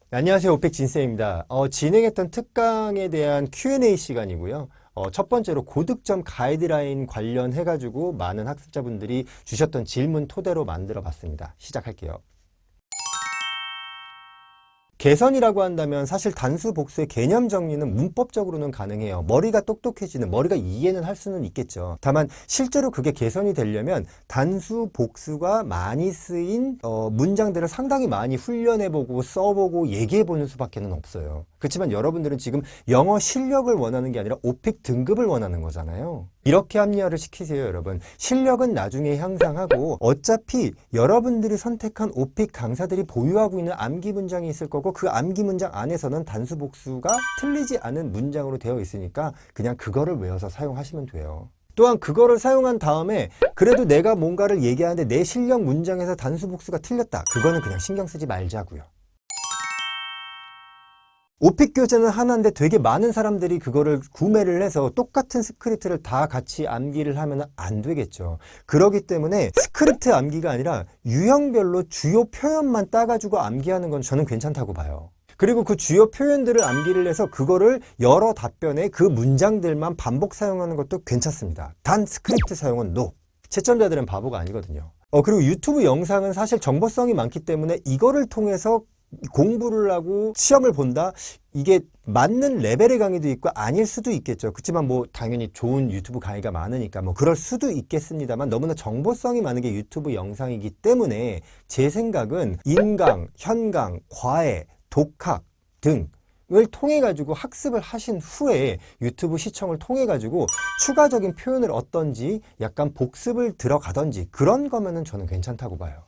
안녕하세요. 오펙 진쌤입니다. 진행했던 특강에 대한 Q&A 시간이고요. 첫 번째로 고득점 가이드라인 관련해가지고 많은 학습자분들이 주셨던 질문 토대로 만들어 봤습니다. 시작할게요. 개선이라고 한다면 사실 단수 복수의 개념 정리는 문법적으로는 가능해요. 머리가 똑똑해지는, 머리가 이해는 할 수는 있겠죠. 다만 실제로 그게 개선이 되려면 단수 복수가 많이 쓰인 문장들을 상당히 많이 훈련해보고 써보고 얘기해보는 수밖에는 없어요. 그렇지만 여러분들은 지금 영어 실력을 원하는 게 아니라 오픽 등급을 원하는 거잖아요. 이렇게 합리화를 시키세요, 여러분. 실력은 나중에 향상하고 어차피 여러분들이 선택한 오픽 강사들이 보유하고 있는 암기 문장이 있을 거고 그 암기 문장 안에서는 단수 복수가 틀리지 않은 문장으로 되어 있으니까 그냥 그거를 외워서 사용하시면 돼요. 또한 그거를 사용한 다음에 그래도 내가 뭔가를 얘기하는데 내 실력 문장에서 단수 복수가 틀렸다. 그거는 그냥 신경 쓰지 말자고요. 오픽 교재는 하나인데 되게 많은 사람들이 그거를 구매를 해서 똑같은 스크립트를 다 같이 암기를 하면 안 되겠죠. 그렇기 때문에 스크립트 암기가 아니라 유형별로 주요 표현만 따가지고 암기하는 건 저는 괜찮다고 봐요. 그리고 그 주요 표현들을 암기를 해서 그거를 여러 답변에 그 문장들만 반복 사용하는 것도 괜찮습니다. 단 스크립트 사용은 NO. 채점자들은 바보가 아니거든요. 그리고 유튜브 영상은 사실 정보성이 많기 때문에 이거를 통해서 공부를 하고 시험을 본다? 이게 맞는 레벨의 강의도 있고 아닐 수도 있겠죠. 그렇지만 뭐 당연히 좋은 유튜브 강의가 많으니까 뭐 그럴 수도 있겠습니다만 너무나 정보성이 많은 게 유튜브 영상이기 때문에 제 생각은 인강, 현강, 과외, 독학 등을 통해 가지고 학습을 하신 후에 유튜브 시청을 통해 가지고 추가적인 표현을 얻던지 약간 복습을 들어가던지 그런 거면은 저는 괜찮다고 봐요.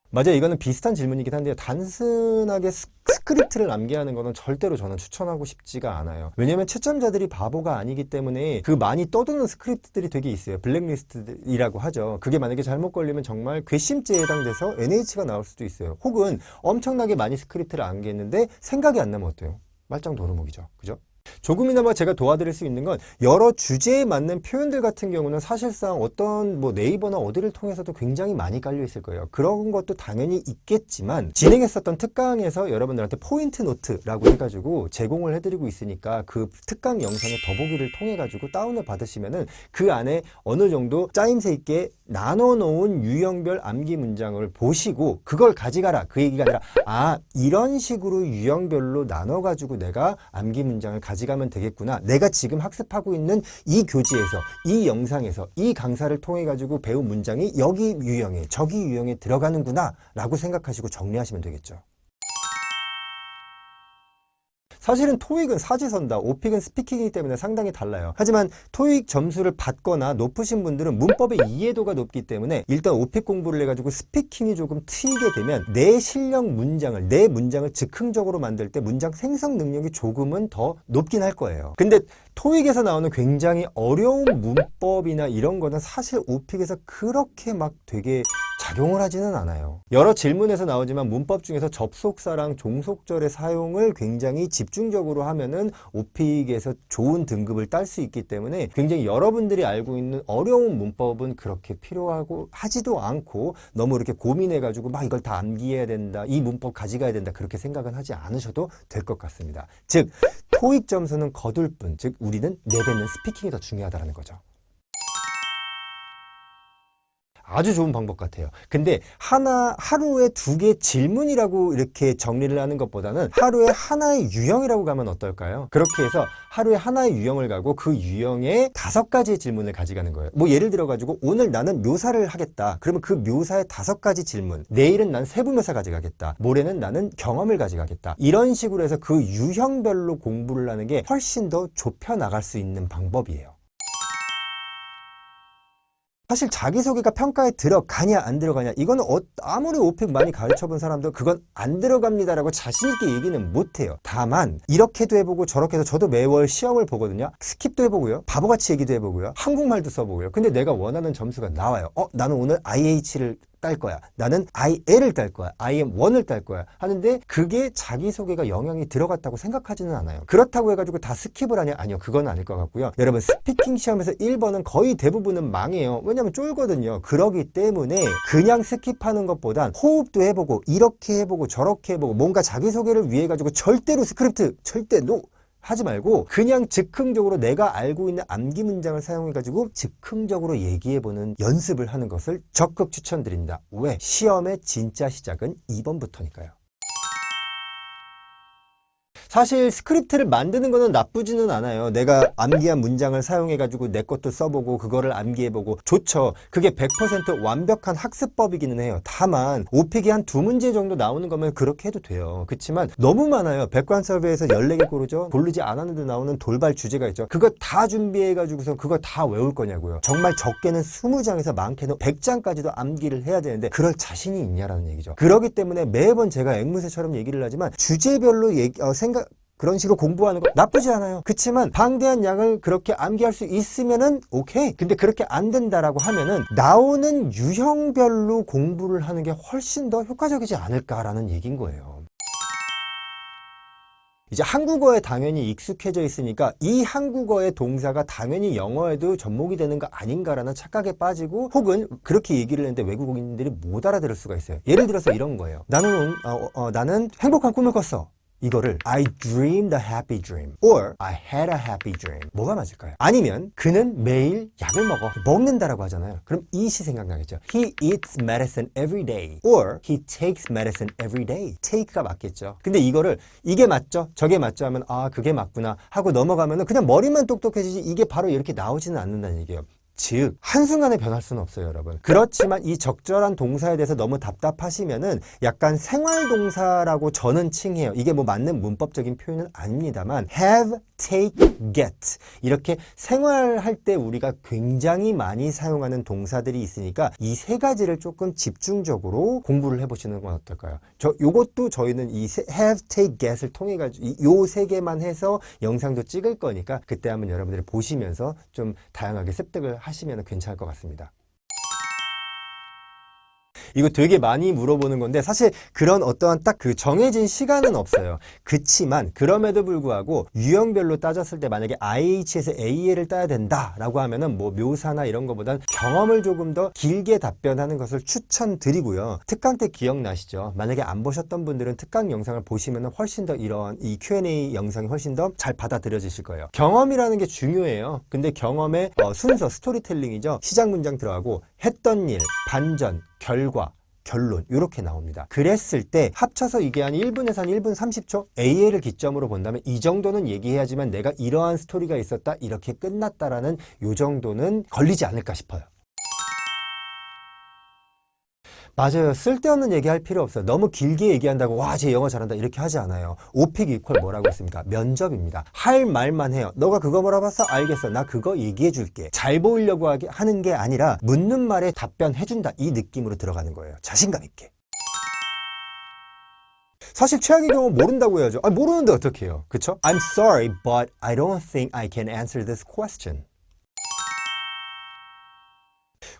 맞아요. 이거는 비슷한 질문이긴 한데요. 단순하게 스크립트를 암기하는 거는 절대로 저는 추천하고 싶지가 않아요. 왜냐면 채점자들이 바보가 아니기 때문에 그 많이 떠도는 스크립트들이 되게 있어요. 블랙리스트이라고 하죠. 그게 만약에 잘못 걸리면 정말 괘씸죄에 해당돼서 NH가 나올 수도 있어요. 혹은 엄청나게 많이 스크립트를 암기했는데 생각이 안 나면 어때요? 말짱 도루묵이죠. 그죠? 조금이나마 제가 도와드릴 수 있는 건 여러 주제에 맞는 표현들 같은 경우는 사실상 어떤 뭐 네이버나 어디를 통해서도 굉장히 많이 깔려 있을 거예요. 그런 것도 당연히 있겠지만 진행했었던 특강에서 여러분들한테 포인트 노트라고 해가지고 제공을 해드리고 있으니까 그 특강 영상의 더보기를 통해 가지고 다운을 받으시면은 그 안에 어느 정도 짜임새 있게 나눠 놓은 유형별 암기 문장을 보시고 그걸 가져가라 그 얘기가 아니라 이런 식으로 유형별로 나눠 가지고 내가 암기 문장을 가져가면 되겠구나. 내가 지금 학습하고 있는 이 교재에서 이 영상에서 이 강사를 통해 가지고 배운 문장이 여기 유형에 저기 유형에 들어가는구나 라고 생각하시고 정리하시면 되겠죠. 사실은 토익은 사지선다, 오픽은 스피킹이기 때문에 상당히 달라요. 하지만 토익 점수를 받거나 높으신 분들은 문법의 이해도가 높기 때문에 일단 오픽 공부를 해가지고 스피킹이 조금 트이게 되면 내 실력 문장을, 내 문장을 즉흥적으로 만들 때 문장 생성 능력이 조금은 더 높긴 할 거예요. 근데 토익에서 나오는 굉장히 어려운 문법이나 이런 거는 사실 오픽에서 그렇게 막 되게 작용을 하지는 않아요. 여러 질문에서 나오지만 문법 중에서 접속사랑 종속절의 사용을 굉장히 집중적으로 하면은 오픽에서 좋은 등급을 딸 수 있기 때문에 굉장히 여러분들이 알고 있는 어려운 문법은 그렇게 필요하고 하지도 않고 너무 이렇게 고민해가지고 막 이걸 다 암기해야 된다, 이 문법 가져가야 된다 그렇게 생각은 하지 않으셔도 될 것 같습니다. 즉 토익 점수는 거둘 뿐, 즉 우리는 내뱉는 스피킹이 더 중요하다는 거죠. 아주 좋은 방법 같아요. 근데 하루에 2개 질문이라고 이렇게 정리를 하는 것보다는 하루에 하나의 유형이라고 가면 어떨까요? 그렇게 해서 하루에 하나의 유형을 가고 그 유형에 5가지의 질문을 가져가는 거예요. 뭐 예를 들어 가지고 오늘 나는 묘사를 하겠다. 그러면 그 묘사의 5가지 질문. 내일은 난 세부묘사 가져가겠다. 모레는 나는 경험을 가져가겠다. 이런 식으로 해서 그 유형별로 공부를 하는 게 훨씬 더 좁혀 나갈 수 있는 방법이에요. 사실 자기소개가 평가에 들어가냐 안 들어가냐 이거는 아무리 오픽 많이 가르쳐본 사람도 그건 안 들어갑니다라고 자신있게 얘기는 못해요. 다만 이렇게도 해보고 저렇게 해서 저도 매월 시험을 보거든요. 스킵도 해보고요. 바보같이 얘기도 해보고요. 한국말도 써보고요. 근데 내가 원하는 점수가 나와요. 나는 오늘 IH를 딸 거야. 나는 IL을 딸 거야. IM1을 딸 거야. 하는데 그게 자기소개가 영향이 들어갔다고 생각하지는 않아요. 그렇다고 해가지고 다 스킵을 하냐? 아니요. 그건 아닐 것 같고요. 여러분 스피킹 시험에서 1번은 거의 대부분은 망해요. 왜냐면 쫄거든요. 그러기 때문에 그냥 스킵하는 것보단 호흡도 해보고 이렇게 해보고 저렇게 해보고 뭔가 자기소개를 위해 가지고 절대로 스크립트 절대 노! 하지 말고 그냥 즉흥적으로 내가 알고 있는 암기 문장을 사용해가지고 즉흥적으로 얘기해보는 연습을 하는 것을 적극 추천드립니다. 왜? 시험의 진짜 시작은 2번부터니까요. 사실 스크립트를 만드는 거는 나쁘지는 않아요. 내가 암기한 문장을 사용해가지고 내 것도 써보고 그거를 암기해보고 좋죠. 그게 100% 완벽한 학습법이기는 해요. 다만 오픽이 한 2문제 정도 나오는 거면 그렇게 해도 돼요. 그렇지만 너무 많아요. 백관서베에서 14개 고르죠. 고르지 않았는데 나오는 돌발 주제가 있죠. 그거 다 준비해가지고서 그거 다 외울 거냐고요. 정말 적게는 20장에서 많게는 100장까지도 암기를 해야 되는데 그럴 자신이 있냐라는 얘기죠. 그렇기 때문에 매번 제가 앵무새처럼 얘기를 하지만 주제별로 그런 식으로 공부하는 거 나쁘지 않아요. 그렇지만 방대한 양을 그렇게 암기할 수 있으면은 오케이. 근데 그렇게 안 된다라고 하면은 나오는 유형별로 공부를 하는 게 훨씬 더 효과적이지 않을까라는 얘기인 거예요. 이제 한국어에 당연히 익숙해져 있으니까 이 한국어의 동사가 당연히 영어에도 접목이 되는 거 아닌가라는 착각에 빠지고 혹은 그렇게 얘기를 했는데 외국인들이 못 알아들을 수가 있어요. 예를 들어서 이런 거예요. 나는 행복한 꿈을 꿨어. 이거를 I dreamed a happy dream or I had a happy dream. 뭐가 맞을까요? 아니면 그는 매일 약을 먹는다라고 하잖아요. 그럼 이시 생각나겠죠. He eats medicine every day or he takes medicine every day. take가 맞겠죠. 근데 이게 맞죠? 저게 맞죠? 하면 아 그게 맞구나 하고 넘어가면은 그냥 머리만 똑똑해지지 이게 바로 이렇게 나오지는 않는다는 얘기예요. 즉 한순간에 변할 수는 없어요, 여러분. 그렇지만 이 적절한 동사에 대해서 너무 답답하시면은 약간 생활동사라고 저는 칭해요. 이게 뭐 맞는 문법적인 표현은 아닙니다만 have, take, get 이렇게 생활할 때 우리가 굉장히 많이 사용하는 동사들이 있으니까 이 세 가지를 조금 집중적으로 공부를 해보시는 건 어떨까요? 요것도 저희는 이 have, take, get을 통해 가지고 요 세 개만 해서 영상도 찍을 거니까 그때 한번 여러분들이 보시면서 좀 다양하게 습득을 하시면 괜찮을 것 같습니다. 이거 되게 많이 물어보는 건데 사실 그런 어떠한 딱 그 정해진 시간은 없어요. 그치만 그럼에도 불구하고 유형별로 따졌을 때 만약에 IH에서 AL을 따야 된다라고 하면은 뭐 묘사나 이런 거보단 경험을 조금 더 길게 답변하는 것을 추천드리고요. 특강 때 기억나시죠? 만약에 안 보셨던 분들은 특강 영상을 보시면은 훨씬 더 이런 이 Q&A 영상이 훨씬 더 잘 받아들여지실 거예요. 경험이라는 게 중요해요. 근데 경험의 순서, 스토리텔링이죠. 시작 문장 들어가고 했던 일, 반전, 결과, 결론 이렇게 나옵니다. 그랬을 때 합쳐서 이게 한 1분에서 한 1분 30초 AL을 기점으로 본다면 이 정도는 얘기해야지만 내가 이러한 스토리가 있었다 이렇게 끝났다라는 요 정도는 걸리지 않을까 싶어요. 맞아요. 쓸데없는 얘기할 필요 없어요. 너무 길게 얘기한다고 와, 쟤 영어 잘한다 이렇게 하지 않아요. 오픽 이퀄 뭐라고 했습니까? 면접입니다. 할 말만 해요. 너가 그거 물어봤어? 알겠어. 나 그거 얘기해 줄게. 잘 보이려고 하는 게 아니라 묻는 말에 답변해 준다. 이 느낌으로 들어가는 거예요. 자신감 있게. 사실 최악의 경우 모른다고 해야죠. 모르는데 어떻게 해요? 그쵸? I'm sorry, but I don't think I can answer this question.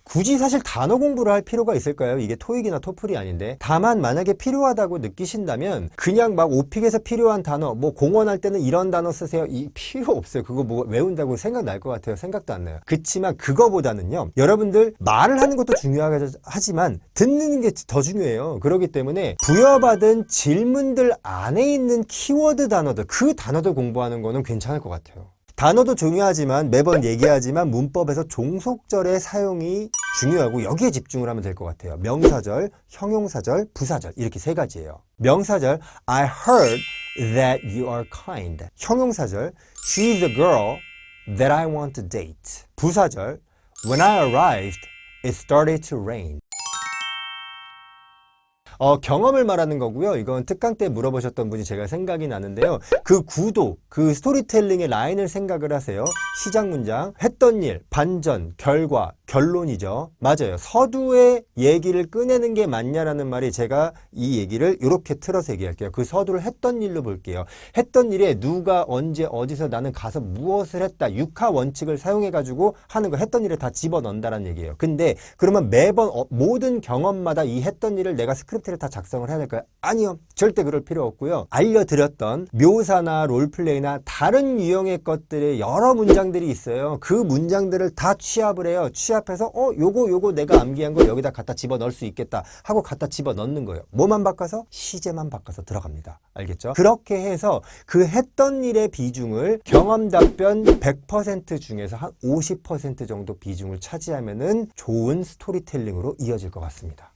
굳이 사실 단어 공부를 할 필요가 있을까요? 이게 토익이나 토플이 아닌데. 다만 만약에 필요하다고 느끼신다면 그냥 막 오픽에서 필요한 단어 뭐 공원할 때는 이런 단어 쓰세요. 이 필요 없어요. 그거 뭐 외운다고 생각날 것 같아요. 생각도 안 나요. 그치만 그거보다는요. 여러분들 말을 하는 것도 중요하지만 듣는 게 더 중요해요. 그렇기 때문에 부여받은 질문들 안에 있는 키워드 단어들 그 단어들 공부하는 거는 괜찮을 것 같아요. 단어도 중요하지만 매번 얘기하지만 문법에서 종속절의 사용이 중요하고 여기에 집중을 하면 될 것 같아요. 명사절, 형용사절, 부사절 이렇게 세 가지예요. 명사절 I heard that you are kind. 형용사절 She's the girl that I want to date. 부사절 When I arrived, it started to rain. 경험을 말하는 거고요. 이건 특강 때 물어보셨던 분이 제가 생각이 나는데요. 그 구도, 그 스토리텔링의 라인을 생각을 하세요. 시작 문장, 했던 일, 반전, 결과, 결론이죠. 맞아요. 서두에 얘기를 꺼내는 게 맞냐라는 말이 제가 이 얘기를 이렇게 틀어서 얘기할게요. 그 서두를 했던 일로 볼게요. 했던 일에 누가 언제 어디서 나는 가서 무엇을 했다. 육하 원칙을 사용해가지고 하는 거 했던 일에 다 집어넣는다는 얘기예요. 근데 그러면 매번 모든 경험마다 이 했던 일을 내가 스크립트를 다 작성을 해야 될까요? 아니요. 절대 그럴 필요 없고요. 알려드렸던 묘사나 롤플레이나 다른 유형의 것들의 여러 문장들이 있어요. 그 문장들을 다 취합을 해요. 취합해서 요거 내가 암기한 거 여기다 갖다 집어넣을 수 있겠다 하고 갖다 집어넣는 거예요. 뭐만 바꿔서? 시제만 바꿔서 들어갑니다. 알겠죠? 그렇게 해서 그 했던 일의 비중을 경험 답변 100% 중에서 한 50% 정도 비중을 차지하면은 좋은 스토리텔링으로 이어질 것 같습니다.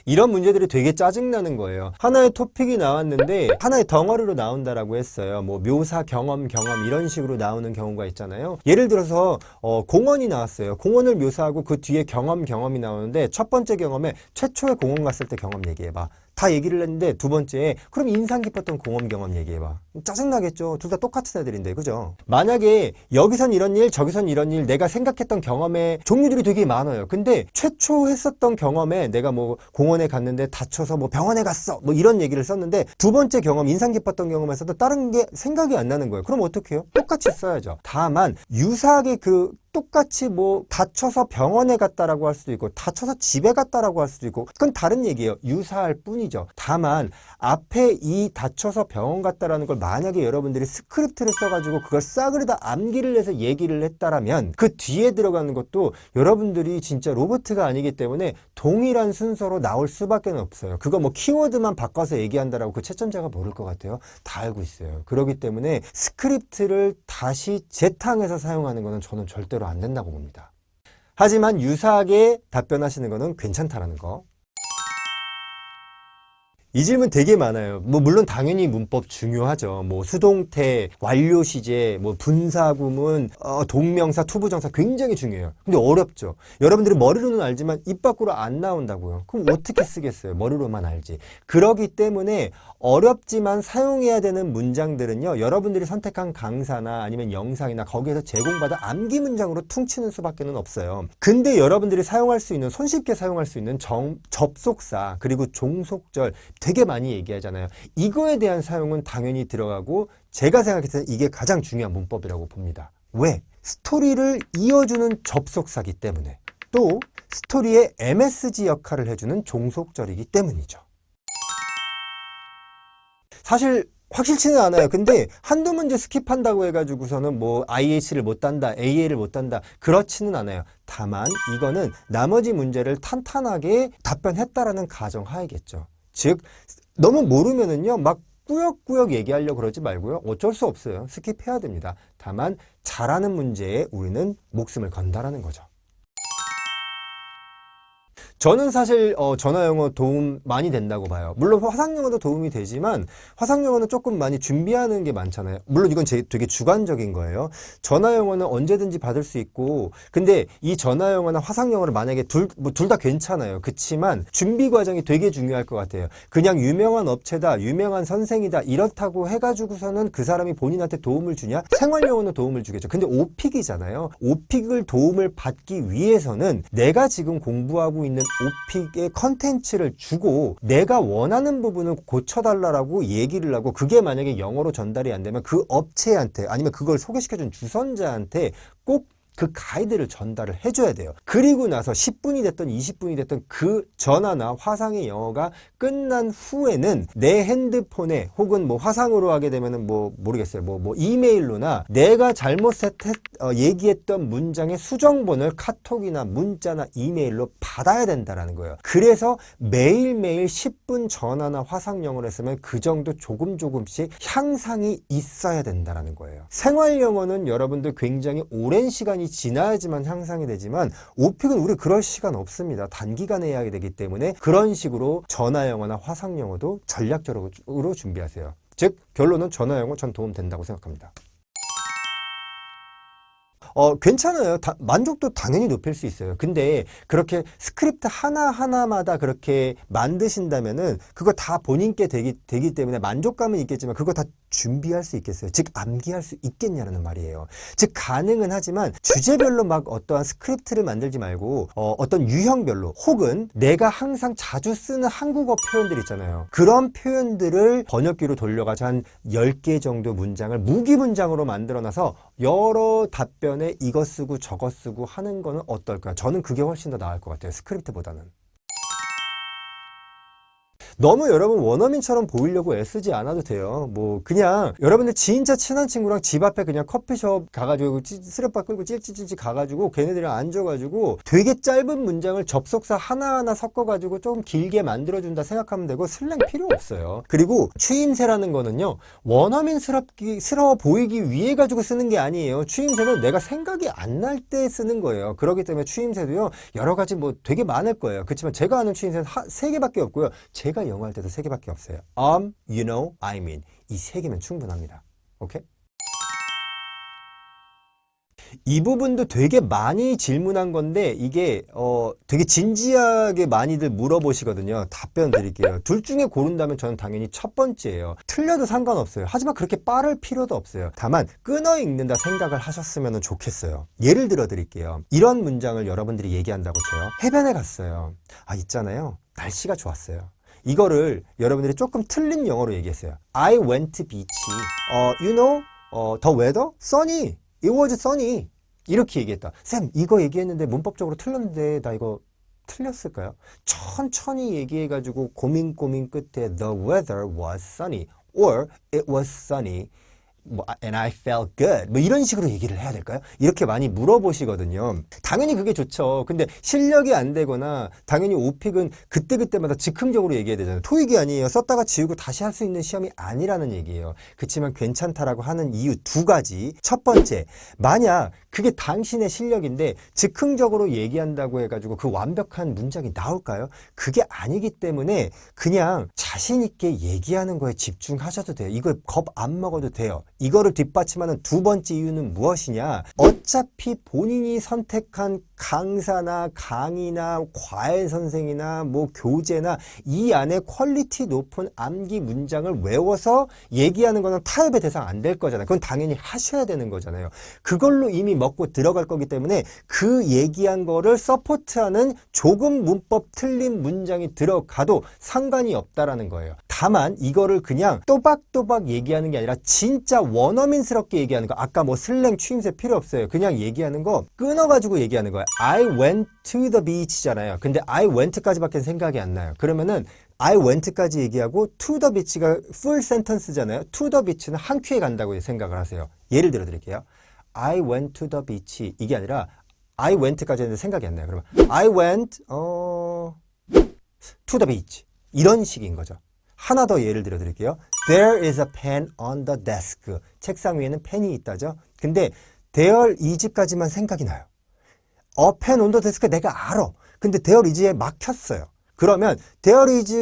이런 문제들이 되게 짜증나는 거예요. 하나의 토픽이 나왔는데 하나의 덩어리로 나온다라고 했어요. 뭐 묘사, 경험 이런 식으로 나오는 경우가 있잖아요. 예를 들어서 공원이 나왔어요. 공원을 묘사하고 그 뒤에 경험이 나오는데 첫 번째 경험에 최초에 공원 갔을 때 경험 얘기해봐. 다 얘기를 했는데 두 번째에 그럼 인상 깊었던 공원 경험 얘기해봐. 짜증나겠죠. 둘 다 똑같은 애들인데, 그죠? 만약에 여기선 이런 일, 저기선 이런 일, 내가 생각했던 경험의 종류들이 되게 많아요. 근데 최초 했었던 경험에 내가 뭐 공원에 갔는데 다쳐서 뭐 병원에 갔어. 뭐 이런 얘기를 썼는데 두 번째 경험, 인상 깊었던 경험에서도 다른 게 생각이 안 나는 거예요. 그럼 어떻게 해요? 똑같이 써야죠. 다만 유사하게 똑같이 뭐 다쳐서 병원에 갔다라고 할 수도 있고 다쳐서 집에 갔다라고 할 수도 있고 그건 다른 얘기예요. 유사할 뿐이죠. 다만 앞에 이 다쳐서 병원 갔다라는 걸 만약에 여러분들이 스크립트를 써가지고 그걸 싸그리다 암기를 해서 얘기를 했다라면 그 뒤에 들어가는 것도 여러분들이 진짜 로봇가 아니기 때문에 동일한 순서로 나올 수밖에 없어요. 그거 뭐 키워드만 바꿔서 얘기한다라고 그 채점자가 모를 것 같아요. 다 알고 있어요. 그렇기 때문에 스크립트를 다시 재탕해서 사용하는 거는 저는 절대로 안 된다고 봅니다. 하지만 유사하게 답변하시는 거는 괜찮다라는 거. 이 질문 되게 많아요. 뭐 물론 당연히 문법 중요하죠. 뭐 수동태, 완료 시제, 뭐 분사구문, 동명사, 투부정사 굉장히 중요해요. 근데 어렵죠. 여러분들이 머리로는 알지만 입 밖으로 안 나온다고요. 그럼 어떻게 쓰겠어요? 머리로만 알지. 그러기 때문에 어렵지만 사용해야 되는 문장들은요. 여러분들이 선택한 강사나 아니면 영상이나 거기에서 제공받은 암기 문장으로 퉁치는 수밖에 없어요. 근데 여러분들이 사용할 수 있는, 손쉽게 사용할 수 있는 접속사 그리고 종속절 되게 많이 얘기하잖아요. 이거에 대한 사용은 당연히 들어가고 제가 생각했을 때 이게 가장 중요한 문법이라고 봅니다. 왜? 스토리를 이어주는 접속사기 때문에 또 스토리의 MSG 역할을 해주는 종속절이기 때문이죠. 사실 확실치는 않아요. 근데 한두 문제 스킵한다고 해가지고서는 뭐 IH를 못 단다, AA를 못 단다 그렇지는 않아요. 다만 이거는 나머지 문제를 탄탄하게 답변했다라는 가정하에겠죠. 즉 너무 모르면은요 막 꾸역꾸역 얘기하려고 그러지 말고요. 어쩔 수 없어요. 스킵해야 됩니다. 다만 잘하는 문제에 우리는 목숨을 건다라는 거죠. 저는 사실 전화영어 도움 많이 된다고 봐요. 물론 화상영어도 도움이 되지만 화상영어는 조금 많이 준비하는 게 많잖아요. 물론 이건 되게 주관적인 거예요. 전화영어는 언제든지 받을 수 있고 근데 이 전화영어나 화상영어를 만약에 둘 다 괜찮아요. 그치만 준비 과정이 되게 중요할 것 같아요. 그냥 유명한 업체다, 유명한 선생이다 이렇다고 해가지고서는 그 사람이 본인한테 도움을 주냐? 생활영어는 도움을 주겠죠. 근데 오픽이잖아요. 오픽을 도움을 받기 위해서는 내가 지금 공부하고 있는 오픽의 컨텐츠를 주고 내가 원하는 부분을 고쳐달라고 얘기를 하고 그게 만약에 영어로 전달이 안 되면 그 업체한테 아니면 그걸 소개시켜준 주선자한테 꼭 그 가이드를 전달을 해줘야 돼요. 그리고 나서 10분이 됐든 20분이 됐든 그 전화나 화상의 영어가 끝난 후에는 내 핸드폰에 혹은 뭐 화상으로 하게 되면은 뭐 모르겠어요. 뭐 이메일로나 내가 잘못 얘기했던 문장의 수정본을 카톡이나 문자나 이메일로 받아야 된다라는 거예요. 그래서 매일매일 10분 전화나 화상 영어를 했으면 그 정도 조금씩 향상이 있어야 된다라는 거예요. 생활 영어는 여러분들 굉장히 오랜 시간이 지나야지만 향상이 되지만 오픽은 우리 그럴 시간 없습니다. 단기간에 해야 되기 때문에 그런 식으로 전화 영어나 화상 영어도 전략적으로 준비하세요. 즉 결론은 전화 영어 전 도움 된다고 생각합니다. 괜찮아요. 만족도 당연히 높일 수 있어요. 근데 그렇게 스크립트 하나하나마다 그렇게 만드신다면은 그거 다 본인께 되기 때문에 만족감은 있겠지만 그거 다 준비할 수 있겠어요? 즉 암기할 수 있겠냐는 말이에요. 즉 가능은 하지만 주제별로 막 어떠한 스크립트를 만들지 말고 어떤 유형별로 혹은 내가 항상 자주 쓰는 한국어 표현들 있잖아요. 그런 표현들을 번역기로 돌려가지고 한 10개 정도 문장을 무기문장으로 만들어놔서 여러 답변에 이거 쓰고 저거 쓰고 하는 거는 어떨까요? 저는 그게 훨씬 더 나을 것 같아요. 스크립트보다는. 너무 여러분 원어민처럼 보이려고 애쓰지 않아도 돼요. 뭐 그냥 여러분들 진짜 친한 친구랑 집 앞에 그냥 커피숍 가가지고 쓰레빠 끌고 찔찔찔 가가지고 걔네들이랑 앉아가지고 되게 짧은 문장을 접속사 하나하나 섞어가지고 좀 길게 만들어준다 생각하면 되고 슬랭 필요 없어요. 그리고 추임새라는 거는요 원어민스러워 보이기 위해 가지고 쓰는 게 아니에요. 추임새는 내가 생각이 안 날 때 쓰는 거예요. 그렇기 때문에 추임새도요 여러 가지 뭐 되게 많을 거예요. 그렇지만 제가 아는 추임새는 3개밖에 없고요. 제가 영어 할 때도 3개밖에 없어요. you know, I mean. 이 3개면 충분합니다. 오케이? 이 부분도 되게 많이 질문한 건데 이게 되게 진지하게 많이들 물어보시거든요. 답변 드릴게요. 둘 중에 고른다면 저는 당연히 첫 번째예요. 틀려도 상관없어요. 하지만 그렇게 빠를 필요도 없어요. 다만 끊어 읽는다 생각을 하셨으면 좋겠어요. 예를 들어 드릴게요. 이런 문장을 여러분들이 얘기한다고 쳐요. 해변에 갔어요. 있잖아요. 날씨가 좋았어요. 이거를 여러분들이 조금 틀린 영어로 얘기했어요. I went to beach. You know, the weather? Sunny. It was sunny. 이렇게 얘기했다. 쌤, 이거 얘기했는데 문법적으로 틀렸는데 나 이거 틀렸을까요? 천천히 얘기해가지고 고민 끝에 the weather was sunny or it was sunny. and I felt good. 뭐 이런 식으로 얘기를 해야 될까요? 이렇게 많이 물어보시거든요. 당연히 그게 좋죠. 근데 실력이 안 되거나 당연히 오픽은 그때그때마다 즉흥적으로 얘기해야 되잖아요. 토익이 아니에요. 썼다가 지우고 다시 할 수 있는 시험이 아니라는 얘기예요. 그렇지만 괜찮다라고 하는 이유 2가지. 첫 번째, 만약 그게 당신의 실력인데 즉흥적으로 얘기한다고 해가지고 그 완벽한 문장이 나올까요? 그게 아니기 때문에 그냥 자신 있게 얘기하는 거에 집중하셔도 돼요. 이거 겁 안 먹어도 돼요. 이거를 뒷받침하는 2번째 이유는 무엇이냐? 어차피 본인이 선택한 강사나 강의나 과외 선생이나 뭐 교재나 이 안에 퀄리티 높은 암기 문장을 외워서 얘기하는 거는 타협의 대상 안 될 거잖아요. 그건 당연히 하셔야 되는 거잖아요. 그걸로 이미 먹고 들어갈 거기 때문에 그 얘기한 거를 서포트하는 조금 문법 틀린 문장이 들어가도 상관이 없다라는 거예요. 다만 이거를 그냥 또박또박 얘기하는 게 아니라 진짜 원어민스럽게 얘기하는 거. 아까 뭐 슬랭 추임새 필요 없어요. 그냥 얘기하는 거 끊어가지고 얘기하는 거예요. I went to the beach잖아요. 근데 I went까지밖에 생각이 안 나요. 그러면은 I went까지 얘기하고 to the beach가 full sentence잖아요. to the beach는 한 큐에 간다고 생각을 하세요. 예를 들어 드릴게요. I went to the beach 이게 아니라 I went까지 했는데 생각이 안 나요. 그러면 I went to the beach 이런 식인 거죠. 하나 더 예를 들어 드릴게요. There is a pen on the desk. 책상 위에는 펜이 있다죠. 근데 there is까지만 생각이 나요. A pen on the desk 내가 알아. 근데 there is에 막혔어요. 그러면 there is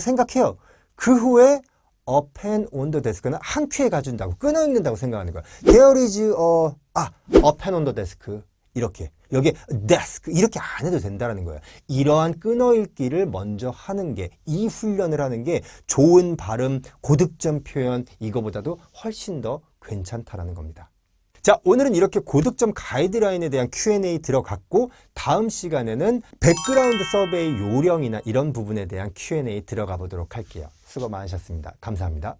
생각해요. 그 후에 a pen on the desk는 한 큐에 가준다고 끊어 읽는다고 생각하는 거예요. There is a pen on the desk. 이렇게 여기에 desk 이렇게 안 해도 된다는 거예요. 이러한 끊어 읽기를 먼저 하는 게 이 훈련을 하는 게 좋은 발음, 고득점 표현 이거보다도 훨씬 더 괜찮다라는 겁니다. 자, 오늘은 이렇게 고득점 가이드라인에 대한 Q&A 들어갔고 다음 시간에는 백그라운드 서베이 요령이나 이런 부분에 대한 Q&A 들어가 보도록 할게요. 수고 많으셨습니다. 감사합니다.